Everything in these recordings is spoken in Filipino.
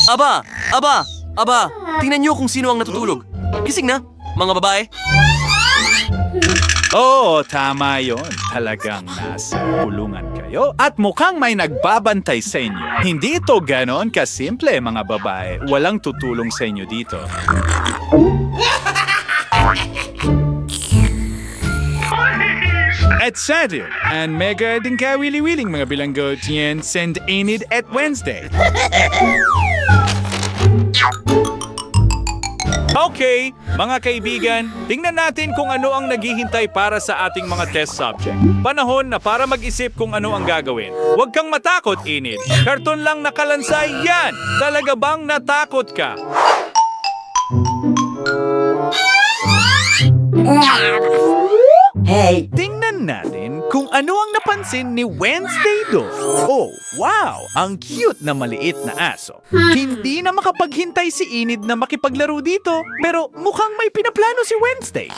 Aba! Aba! Aba! Tingnan niyo kung sino ang natutulog. Gising na, mga babae. Oo, tama yon. Talagang nasa kulungan kayo at mukhang may nagbabantay sa inyo. Hindi ito ganon kasimple, mga babae. Walang tutulong sa inyo dito. At Saturday, and mega din ka wili-wiling mga bilanggo yan send Enid at Wednesday. Okay, mga kaibigan, tingnan natin kung ano ang naghihintay para sa ating mga test subject. Panahon na para mag-isip kung ano ang gagawin. Huwag kang matakot, Enid. Karton lang nakalansay yan. Talaga bang natakot ka? Hey, Tingnan natin kung ano ang napansin ni Wednesday doon. Oh, wow! Ang cute na maliit na aso. Hindi na makapaghintay si Enid na makipaglaro dito, pero mukhang may pinaplano si Wednesday.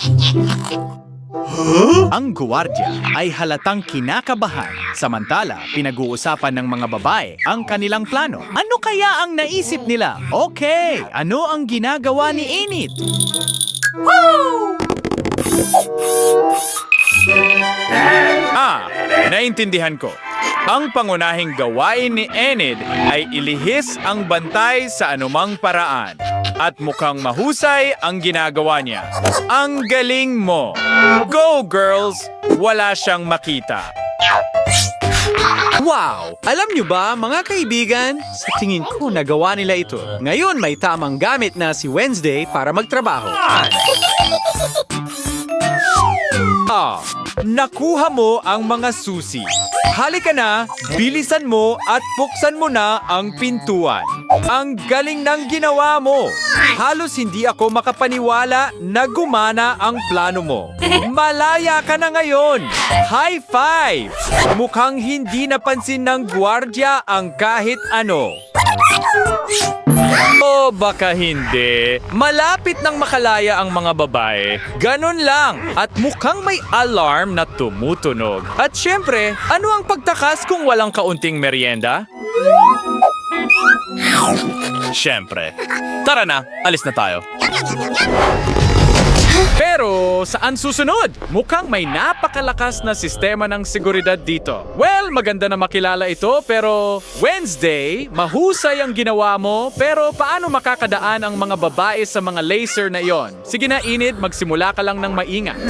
Ang guwardiya ay halatang kinakabahan, samantala pinag-uusapan ng mga babae ang kanilang plano. Ano kaya ang naisip nila? Okay, ano ang ginagawa ni Enid? Naintindihan ko. Ang pangunahing gawain ni Enid ay ilihis ang bantay sa anumang paraan. At mukhang mahusay ang ginagawa niya. Ang galing mo! Go, girls! Wala siyang makita. Wow! Alam niyo ba, mga kaibigan, sa tingin ko nagawa nila ito. Ngayon may tamang gamit na si Wednesday para magtrabaho. Nakuha mo ang mga susi. Halika na, bilisan mo at buksan mo na ang pintuan. Ang galing ng ginawa mo. Halos hindi ako makapaniwala na gumana ang plano mo. Malaya ka na ngayon. High five! Mukhang hindi napansin ng gwardiya ang kahit ano. O baka hindi. Malapit nang makalaya ang mga babae. Ganon lang. At mukhang may alarm na tumutunog. At syempre, ano ang pagtakas kung walang kaunting merienda? Syempre. Tara na, alis na tayo. Pero saan susunod? Mukhang may napakalakas na sistema ng seguridad dito. Well, maganda na makilala ito pero Wednesday, mahusay ang ginawa mo pero paano makakadaan ang mga babae sa mga laser na iyon? Sige na, Enid, magsimula ka lang ng maingat.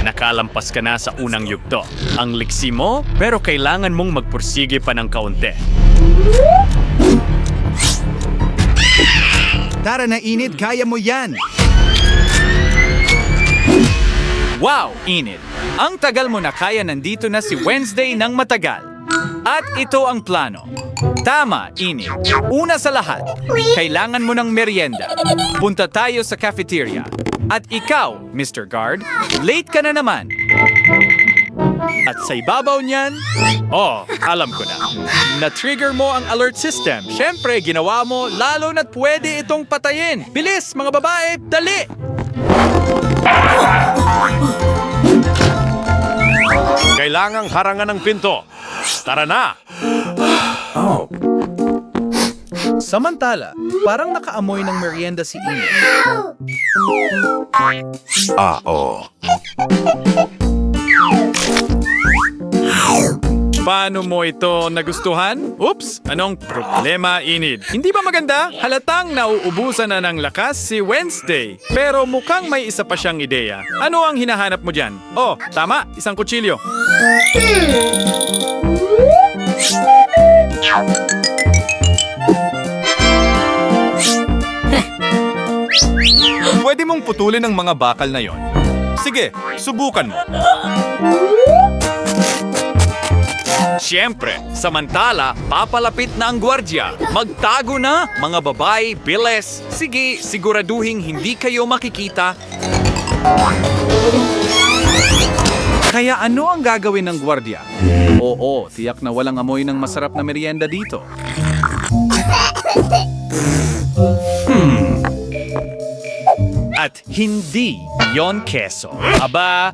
Nakalampas ka na sa unang yugto. Ang liksi mo, pero kailangan mong magpursige pa ng kaunti. Tara na, Enid, kaya mo yan! Wow, Enid! Ang tagal mo na kaya nandito na si Wednesday ng matagal. At ito ang plano. Tama, Enid. Una sa lahat, kailangan mo ng merienda. Punta tayo sa cafeteria. At ikaw, Mr. Guard, late ka na naman. At sa ibabaw niyan, alam ko na. Na-trigger mo ang alert system. Siyempre, ginawa mo, lalo na't pwede itong patayin. Bilis, mga babae, dali! Kailangang harangan ng pinto. Tara na! Samantala, parang nakaamoy ng merienda si Enid. Paano mo ito nagustuhan? Oops! Anong problema, Enid? Hindi ba maganda? Halatang nauubusan na ng lakas si Wednesday. Pero mukhang may isa pa siyang ideya. Ano ang hinahanap mo dyan? Oh, tama, isang kutsilyo. Pwede mong putulin ang mga bakal na yon. Sige, subukan mo. Siyempre, samantala, papalapit na ang gwardiya. Magtago na, mga babae, bilis. Sige, siguraduhin hindi kayo makikita. Kaya ano ang gagawin ng gwardiya? Oo, tiyak na walang amoy ng masarap na merienda dito. At hindi iyon keso. Aba,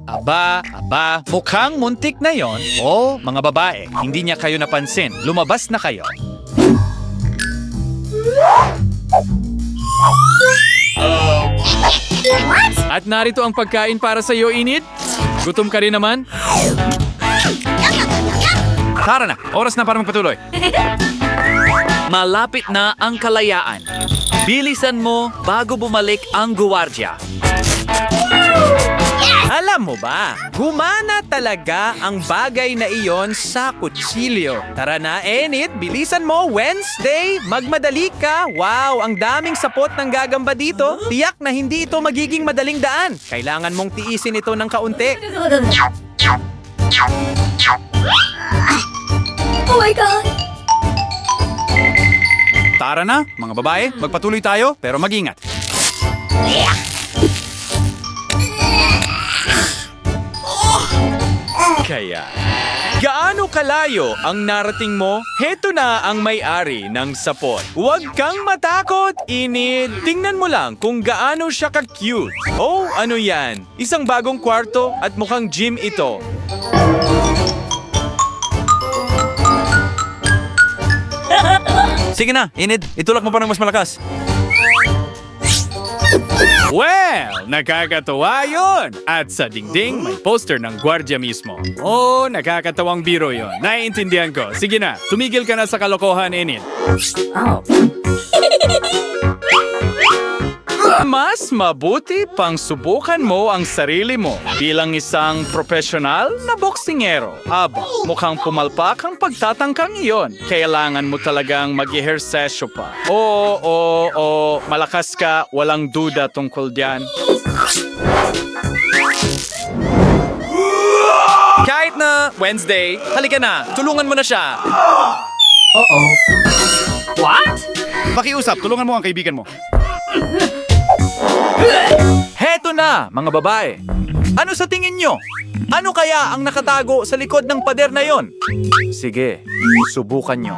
mukhang muntik na yon. Oh, mga babae, hindi niya kayo napansin. Lumabas na kayo. At narito ang pagkain para sa iyo, Enid. Gutom ka rin naman? Tara na, oras na para magpatuloy. Malapit na ang kalayaan. Bilisan mo bago bumalik ang guwardya. Alam mo ba, gumana talaga ang bagay na iyon sa kutsilyo. Tara na, Enid, bilisan mo, Wednesday, magmadali ka. Wow, ang daming sapot ng gagamba dito. Tiyak na hindi ito magiging madaling daan. Kailangan mong tiisin ito ng kaunti. Oh my God! Tara na, mga babae, magpatuloy tayo, pero mag-ingat. Kaya, gaano kalayo ang narating mo? Heto na ang may-ari ng sapot. Huwag kang matakot, Enid. Tingnan mo lang kung gaano siya ka-cute. Oh, ano yan? Isang bagong kwarto at mukhang gym ito. Sige na, Enid, itulak mo pa ng mas malakas. Well, nakakatawa yun! At sa dingding, may poster ng gwardiya mismo. Oh, nakakatawang biro yon. Naiintindihan ko. Sige na, tumigil ka na sa kalokohan, Enid. Mas mabuti pang subukan mo ang sarili mo bilang isang profesional na boksingero. Aba, mukhang pumalpak ang pagtatangkang iyon. Kailangan mo talagang mag-ehersesyo pa. Oo, malakas ka, walang duda tungkol diyan. Kahit na Wednesday, halika na, tulungan mo na siya. Pakiusap, tulungan mo ang kaibigan mo. Heto na, mga babae. Ano sa tingin nyo? Ano kaya ang nakatago sa likod ng pader na yon? Sige, subukan nyo.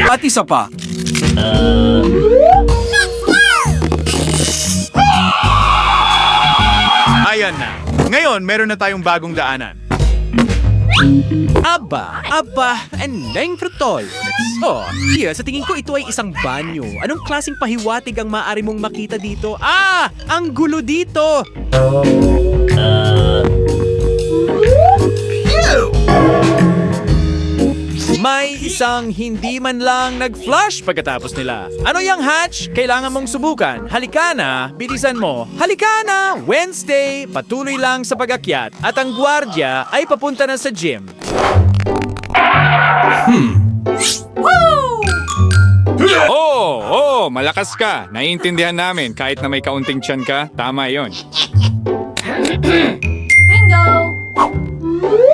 At isa pa. Ayan na. Ngayon, meron na tayong bagong daanan. Aba, anong protol? Oh, sa tingin ko ito ay isang banyo. Anong klaseng pahiwatig ang maaari mong makita dito? Ah, ang gulo dito! May isang hindi man lang nag-flush pagkatapos nila. Ano yung hatch? Kailangan mong subukan. Halika na, bilisan mo. Halika na, Wednesday, patuloy lang sa pag-akyat at ang gwardiya ay papunta na sa gym. Malakas ka. Naiintindihan namin kahit na may kaunting tiyan ka. Tama yon. Bingo!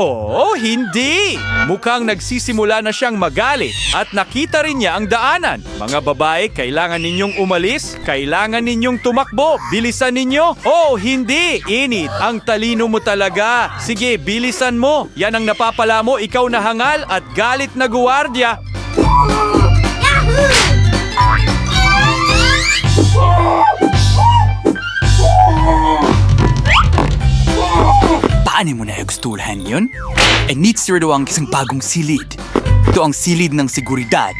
Oh, hindi! Mukhang nagsisimula na siyang magalit at nakita rin niya ang daanan. Mga babae, kailangan ninyong umalis, kailangan ninyong tumakbo. Bilisan ninyo. Oh, hindi! Enid, ang talino mo talaga. Sige, bilisan mo. Yan ang napapala mo, ikaw na hangal at galit na guwardya. Paano mo na gustuhan yun? Needs daw ang isang bagong silid. Ito ang silid ng seguridad.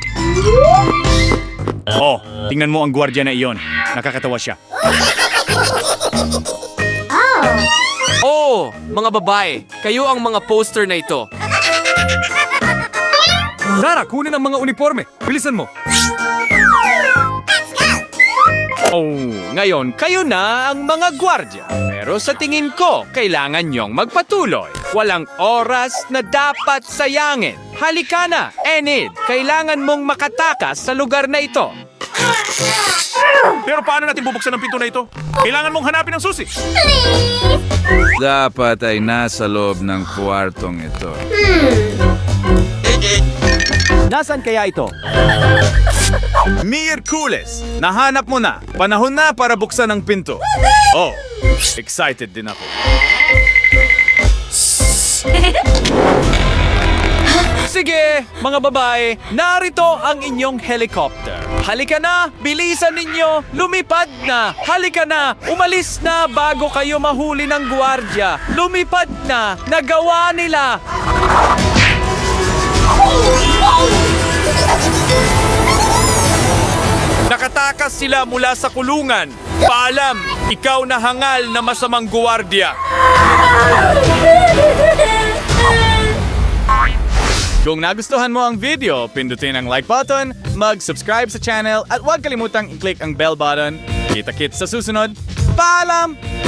Oh, tingnan mo ang gwardiya na iyon. Nakakatawa siya. Oh, mga babae, kayo ang mga poster na ito. Tara, kunin ang mga uniforme. Bilisan mo. Oh, ngayon kayo na ang mga gwardya. Pero sa tingin ko, kailangan nyong magpatuloy. Walang oras na dapat sayangin. Halika na, Enid. Kailangan mong makatakas sa lugar na ito. Pero paano natin bubuksan ang pinto na ito? Kailangan mong hanapin ang susi. Dapat ay nasa loob ng kwartong ito. Nasaan kaya ito? Miyerkules! Nahanap mo na! Panahon na para buksan ang pinto. Oh, excited din ako. Sige, mga babae, narito ang inyong helicopter. Halika na, bilisan ninyo, lumipad na. Halika na, umalis na bago kayo mahuli ng gwardiya. Lumipad na, nagawa nila. Nakatakas sila mula sa kulungan. Paalam, ikaw na hangal na masamang guwardiya. Kung nagustuhan mo ang video, pindutin ang like button, mag-subscribe sa channel at huwag kalimutang i-click ang bell button. Kita-kits sa susunod. Paalam!